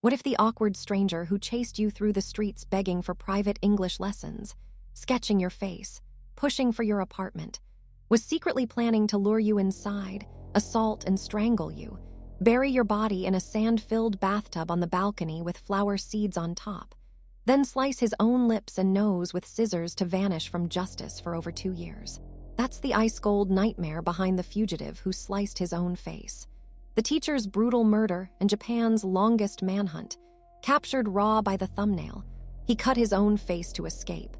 What if the awkward stranger who chased you through the streets begging for private English lessons, sketching your face, pushing for your apartment, was secretly planning to lure you inside, assault and strangle you, bury your body in a sand-filled bathtub on the balcony with flower seeds on top, then slice his own lips and nose with scissors to vanish from justice for over 2 years? That's the ice-cold nightmare behind the fugitive who sliced his own face. The teacher's brutal murder and Japan's longest manhunt, captured raw by the thumbnail, he cut his own face to escape.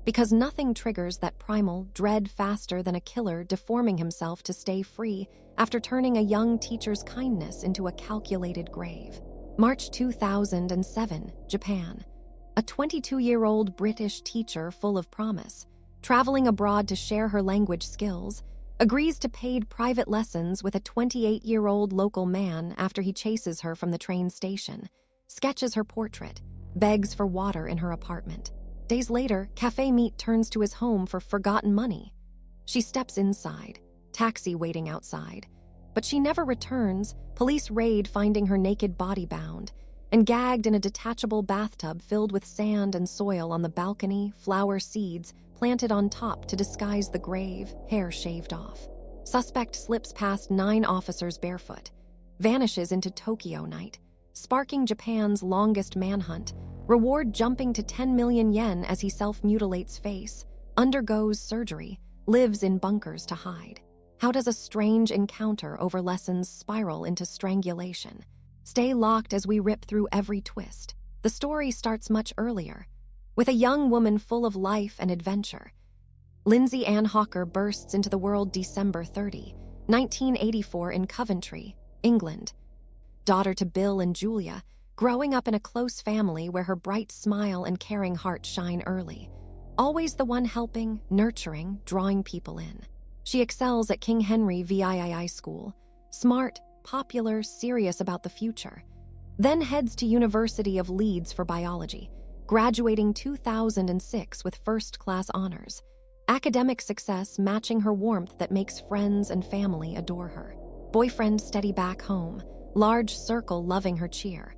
Because nothing triggers that primal dread faster than a killer deforming himself to stay free after turning a young teacher's kindness into a calculated grave. March 2007, Japan. A 22-year-old British teacher full of promise, traveling abroad to share her language skills, agrees to paid private lessons with a 28-year-old local man after he chases her from the train station, sketches her portrait, begs for water in her apartment. Days later, cafe meat turns to his home for forgotten money. She steps inside, taxi waiting outside. But she never returns, police raid finding her naked body bound, and gagged in a detachable bathtub filled with sand and soil on the balcony, flower seeds planted on top to disguise the grave, hair shaved off. Suspect slips past 9 officers barefoot, vanishes into Tokyo night, sparking Japan's longest manhunt, reward jumping to 10 million yen as he self-mutilates face, undergoes surgery, lives in bunkers to hide. How does a strange encounter over lessons spiral into strangulation? Stay locked as we rip through every twist. The story starts much earlier, with a young woman full of life and adventure. Lindsay Hawker bursts into the world December 30, 1984 in Coventry, England. Daughter to Bill and Julia, growing up in a close family where her bright smile and caring heart shine early. Always the one helping, nurturing, drawing people in. She excels at King Henry VII School, smart, popular, serious about the future. Then heads to University of Leeds for biology, graduating 2006 with first-class honors. Academic success matching her warmth that makes friends and family adore her. Boyfriend steady back home, large circle loving her cheer.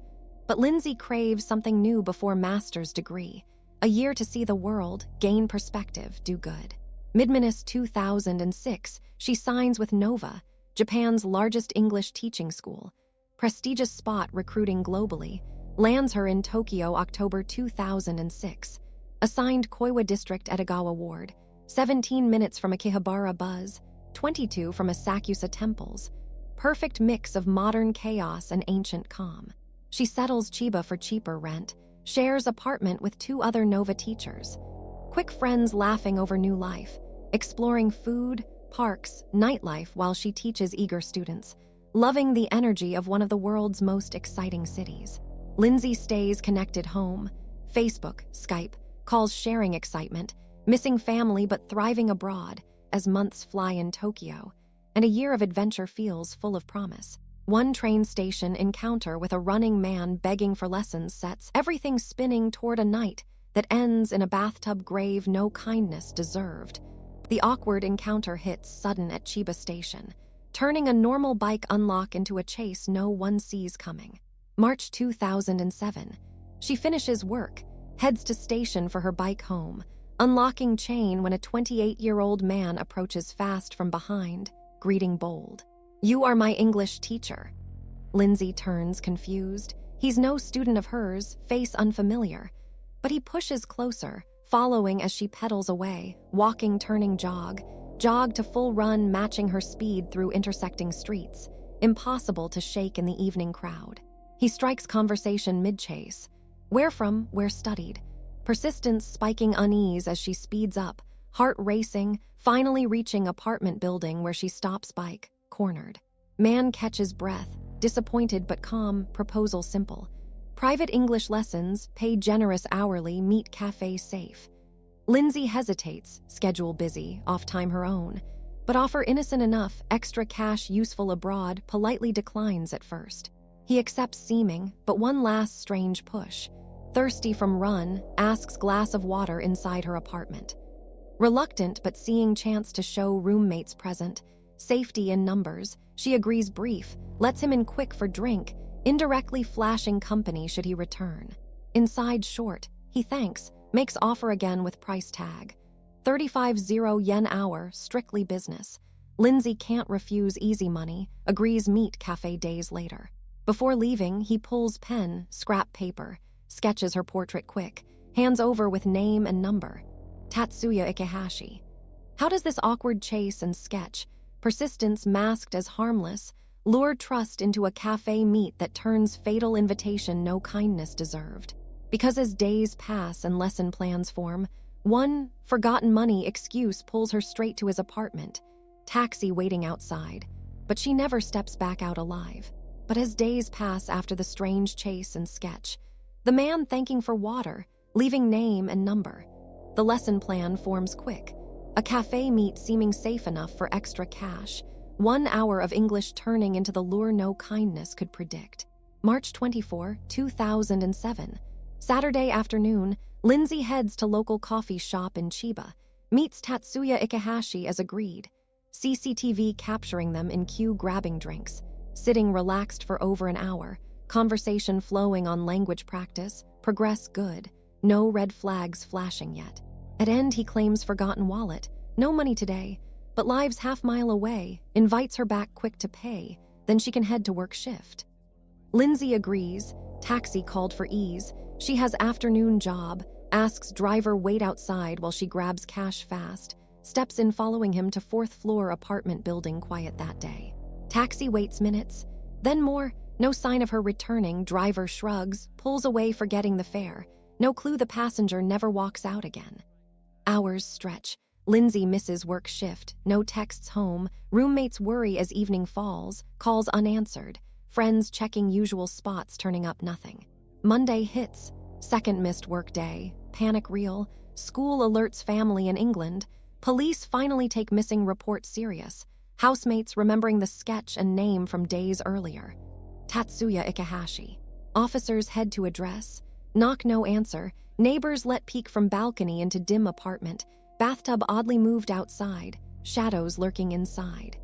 But Lindsay craves something new before master's degree. A year to see the world, gain perspective, do good. Mid-Minus 2006, she signs with Nova, Japan's largest English teaching school. Prestigious spot recruiting globally, lands her in Tokyo October 2006. Assigned Koiwa District Edogawa Ward, 17 minutes from Akihabara Buzz, 22 from Asakusa Temples. Perfect mix of modern chaos and ancient calm. She settles Chiba for cheaper rent, shares apartment with 2 other Nova teachers. Quick friends laughing over new life, exploring food, parks, nightlife while she teaches eager students, loving the energy of one of the world's most exciting cities. Lindsay stays connected home, Facebook, Skype, calls sharing excitement, missing family but thriving abroad as months fly in Tokyo, and a year of adventure feels full of promise. One train station encounter with a running man begging for lessons sets everything spinning toward a night that ends in a bathtub grave no kindness deserved. The awkward encounter hits sudden at Chiba Station, turning a normal bike unlock into a chase no one sees coming. March 2007. She finishes work, heads to station for her bike home, unlocking chain when a 28-year-old man approaches fast from behind, greeting bold. "You are my English teacher." Lindsay turns confused. He's no student of hers, face unfamiliar. But he pushes closer, following as she pedals away, walking, turning, jog to full run matching her speed through intersecting streets, impossible to shake in the evening crowd. He strikes conversation mid-chase. Where from, where studied. Persistence spiking unease as she speeds up, heart racing, finally reaching apartment building where she stops bike, cornered. Man catches breath, disappointed but calm, proposal simple. Private English lessons, paid generous hourly, meet cafe safe. Lindsay hesitates, schedule busy, off time her own, but offer innocent enough, extra cash useful abroad, politely declines at first. He accepts seeming, but one last strange push. Thirsty from run, asks glass of water inside her apartment. Reluctant but seeing chance to show roommates present, safety in numbers, she agrees brief, lets him in quick for drink, indirectly flashing company should he return. Inside short, he thanks, makes offer again with price tag. 35 yen hour, strictly business. Lindsay can't refuse easy money, agrees meet cafe days later. Before leaving, he pulls pen, scrap paper, sketches her portrait quick, hands over with name and number. Tatsuya Ichihashi. How does this awkward chase and sketch, persistence masked as harmless, lure trust into a cafe meet that turns fatal invitation no kindness deserved? Because as days pass and lesson plans form, one forgotten money excuse pulls her straight to his apartment, taxi waiting outside, but she never steps back out alive. But as days pass after the strange chase and sketch, the man thanking for water, leaving name and number. The lesson plan forms quick. A cafe meet seeming safe enough for extra cash. 1 hour of English turning into the lure no kindness could predict. March 24, 2007. Saturday afternoon, Lindsay heads to local coffee shop in Chiba, meets Tatsuya Ichihashi as agreed. CCTV capturing them in queue grabbing drinks, sitting relaxed for over an hour, conversation flowing on language practice, progress good, no red flags flashing yet. At end, he claims forgotten wallet, no money today, but lives half-mile away, invites her back quick to pay, then she can head to work shift. Lindsay agrees, taxi called for ease, she has afternoon job, asks driver wait outside while she grabs cash fast, steps in following him to 4th floor apartment building quiet that day. Taxi waits minutes, then more, no sign of her returning, driver shrugs, pulls away forgetting the fare, no clue the passenger never walks out again. Hours stretch, Lindsay misses work shift, no texts home, roommates worry as evening falls, calls unanswered, friends checking usual spots turning up nothing. Monday hits, second missed work day, panic real, school alerts family in England, police finally take missing report serious, housemates remembering the sketch and name from days earlier. Tatsuya Ichihashi. Officers head to address, knock no answer, neighbors let peek from balcony into dim apartment, bathtub oddly moved outside, shadows lurking inside.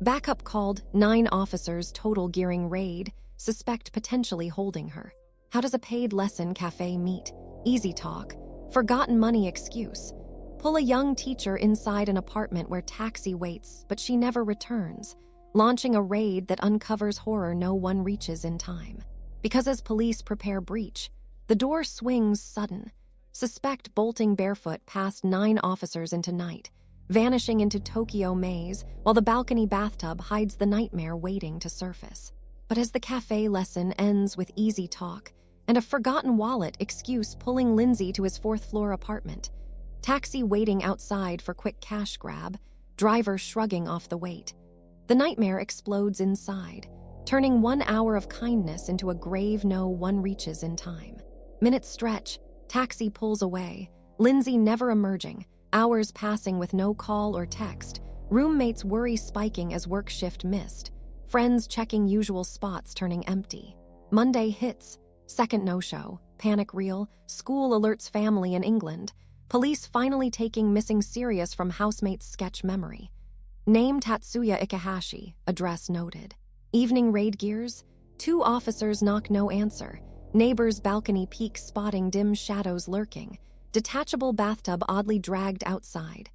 Backup called, 9 officers total gearing raid, suspect potentially holding her. How does a paid lesson cafe meet? Easy talk, forgotten money excuse. Pull a young teacher inside an apartment where taxi waits, but she never returns, launching a raid that uncovers horror no one reaches in time. Because as police prepare breach, the door swings sudden. Suspect bolting barefoot past 9 officers into night, vanishing into Tokyo maze while the balcony bathtub hides the nightmare waiting to surface. But as the cafe lesson ends with easy talk and a forgotten wallet excuse pulling Lindsay to his 4th floor apartment, taxi waiting outside for quick cash grab, driver shrugging off the weight. The nightmare explodes inside, turning 1 hour of kindness into a grave no one reaches in time. Minutes stretch, taxi pulls away, Lindsay never emerging, hours passing with no call or text, roommates worry spiking as work shift missed, friends checking usual spots turning empty. Monday hits, second no-show, panic reel, school alerts family in England, police finally taking missing serious from housemate's sketch memory. Name Tatsuya Ichihashi, address noted. Evening raid gears, 2 officers knock no answer, neighbor's balcony peek spotting dim shadows lurking, detachable bathtub oddly dragged outside.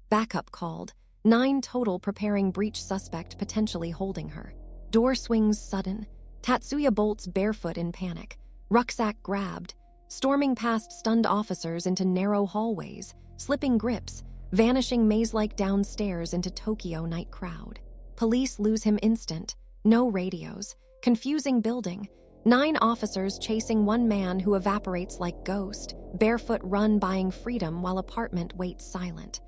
Backup called, 9 total preparing breach suspect potentially holding her. Door swings sudden, Tatsuya bolts barefoot in panic, rucksack grabbed, storming past stunned officers into narrow hallways, slipping grips, vanishing maze-like downstairs into Tokyo night crowd. Police lose him instant, no radios, confusing building, 9 officers chasing 1 man who evaporates like ghost, barefoot run buying freedom while apartment waits silent.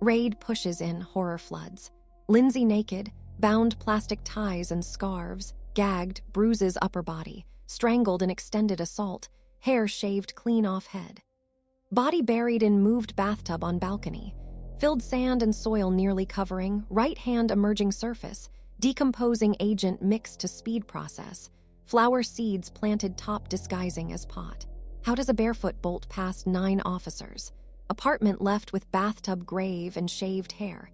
Raid pushes in, horror floods. Lindsay naked, bound plastic ties and scarves, gagged, bruises upper body, strangled in extended assault, hair shaved clean off head. Body buried in moved bathtub on balcony, filled sand and soil nearly covering, right hand emerging surface, decomposing agent mixed to speed process, flower seeds planted top disguising as pot. How does a barefoot bolt past 9 officers? Apartment left with bathtub grave and shaved hair.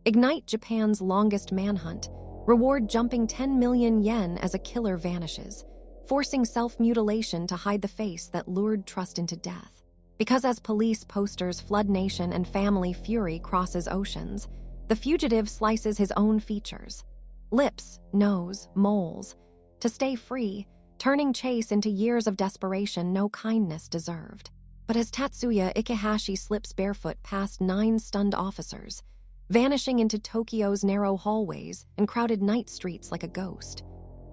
Ignite Japan's longest manhunt, Reward jumping 10 million yen as a killer vanishes, forcing self-mutilation to hide the face that lured trust into death. Because as police posters flood nation and family fury crosses oceans, the fugitive slices his own features. Lips, nose, moles. To stay free, turning chase into years of desperation no kindness deserved. But as Tatsuya Ichihashi slips barefoot past 9 stunned officers, vanishing into Tokyo's narrow hallways and crowded night streets like a ghost,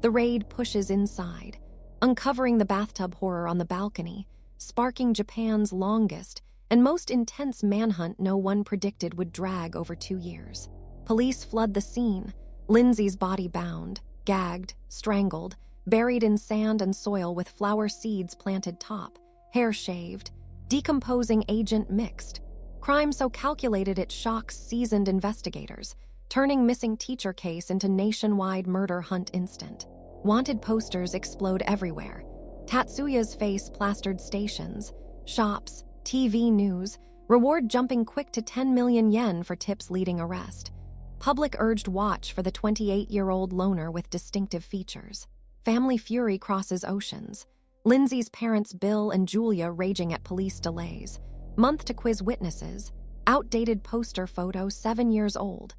the raid pushes inside, uncovering the bathtub horror on the balcony, sparking Japan's longest and most intense manhunt no one predicted would drag over 2 years. Police flood the scene, Lindsay's body bound, gagged, strangled, buried in sand and soil with flower seeds planted top, hair shaved, decomposing agent mixed. Crime so calculated it shocks seasoned investigators, turning missing teacher case into nationwide murder hunt instant. Wanted posters explode everywhere. Tatsuya's face plastered stations, shops, TV news, reward jumping quick to 10 million yen for tips leading arrest. Public urged watch for the 28-year-old loner with distinctive features. Family fury crosses oceans. Lindsay's parents Bill and Julia raging at police delays. Month to quiz witnesses. Outdated poster photo 7 years old.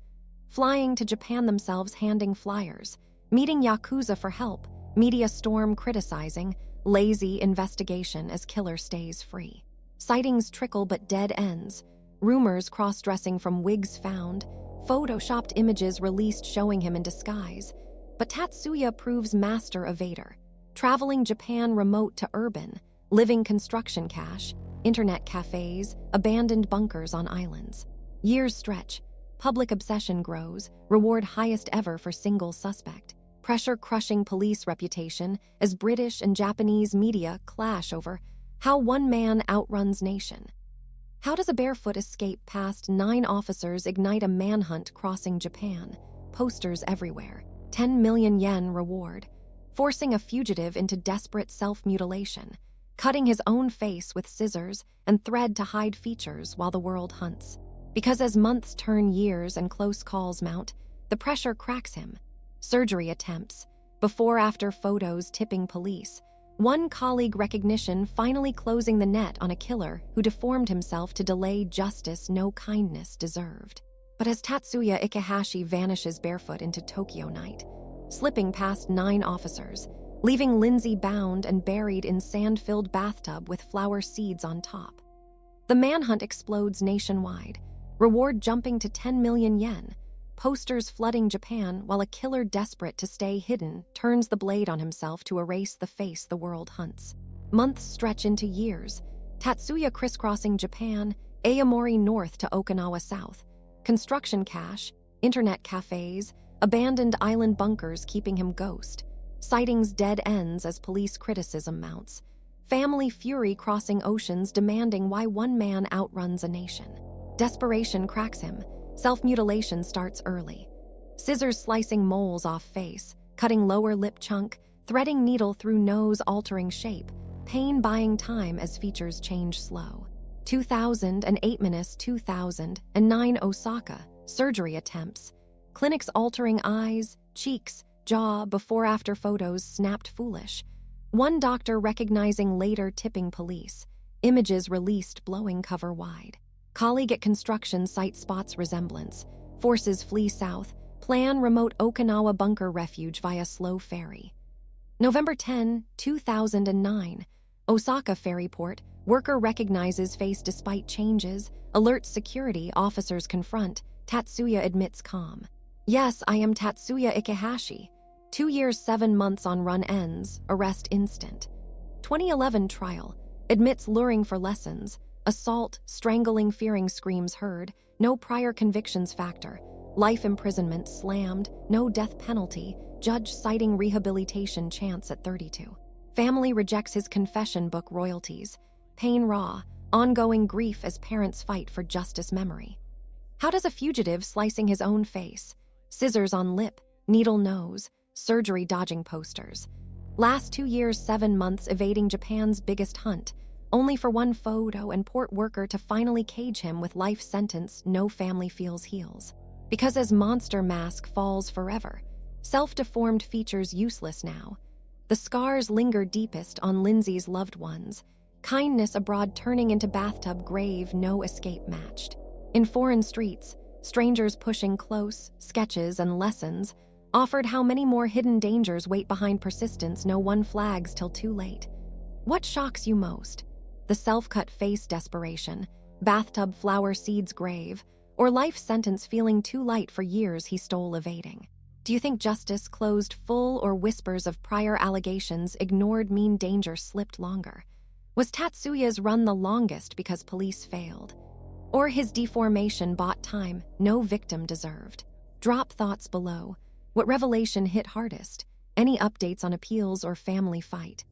Flying to Japan themselves handing flyers. Meeting Yakuza for help. Media storm criticizing. Lazy investigation as killer stays free. Sightings trickle but dead ends. Rumors cross-dressing from wigs found. Photoshopped images released showing him in disguise. But Tatsuya proves master evader. Traveling Japan remote to urban. Living construction cache. Internet cafes. Abandoned bunkers on islands. Years stretch. Public obsession grows. Reward highest ever for single suspect. Pressure-crushing police reputation as British and Japanese media clash over how one man outruns nation. How does a barefoot escape past 9 officers ignite a manhunt crossing Japan? Posters everywhere. 10 million yen reward. Forcing a fugitive into desperate self-mutilation. Cutting his own face with scissors and thread to hide features while the world hunts. Because as months turn years and close calls mount, the pressure cracks him. Surgery attempts, before-after photos tipping police. One colleague recognition finally closing the net on a killer who deformed himself to delay justice no kindness deserved. But as Tatsuya Ichihashi vanishes barefoot into Tokyo night, slipping past 9 officers, leaving Lindsay bound and buried in sand-filled bathtub with flower seeds on top. The manhunt explodes nationwide, reward jumping to 10 million yen, posters flooding Japan while a killer desperate to stay hidden turns the blade on himself to erase the face the world hunts. Months stretch into years, Tatsuya crisscrossing Japan, Aomori north to Okinawa south, construction cache, internet cafes, abandoned island bunkers keeping him ghost, sightings dead ends as police criticism mounts, family fury crossing oceans demanding why one man outruns a nation. Desperation cracks him. Self-mutilation starts early. Scissors slicing moles off face, cutting lower lip chunk, threading needle through nose altering shape, pain buying time as features change slow. 2008-2009 Osaka, surgery attempts. Clinics altering eyes, cheeks, jaw before-after photos snapped foolish. One doctor recognizing later tipping police. Images released blowing cover wide. Colleague at construction site spots resemblance. Forces flee south. Plan remote Okinawa bunker refuge via slow ferry. November 10, 2009. Osaka ferry port. Worker recognizes face despite changes. Alerts security. Officers confront. Tatsuya admits calm. Yes, I am Tatsuya Ichihashi. 2 years 7 months on run ends. Arrest instant. 2011 trial. Admits luring for lessons. Assault, strangling, fearing screams heard, no prior convictions factor, life imprisonment slammed, no death penalty, judge citing rehabilitation chance at 32. Family rejects his confession book royalties, pain raw, ongoing grief as parents fight for justice memory. How does a fugitive slicing his own face, scissors on lip, needle nose, surgery dodging posters. Last 2 years 7 months evading Japan's biggest hunt, only for one photo and port worker to finally cage him with life sentence no family feels heals. Because as monster mask falls forever, Self-deformed features useless now. The scars linger deepest on Lindsay's loved ones. Kindness abroad turning into bathtub grave, no escape matched. In foreign streets, strangers pushing close, sketches and lessons, offered how many more hidden dangers wait behind persistence no one flags till too late. What shocks you most? The self-cut face desperation, bathtub flower seeds grave, or life sentence feeling too light for years he stole evading? Do you think justice closed full or whispers of prior allegations ignored mean danger slipped longer? Was Tatsuya's run the longest because police failed? Or his deformation bought time no victim deserved? Drop thoughts below. What revelation hit hardest? Any updates on appeals or family fight?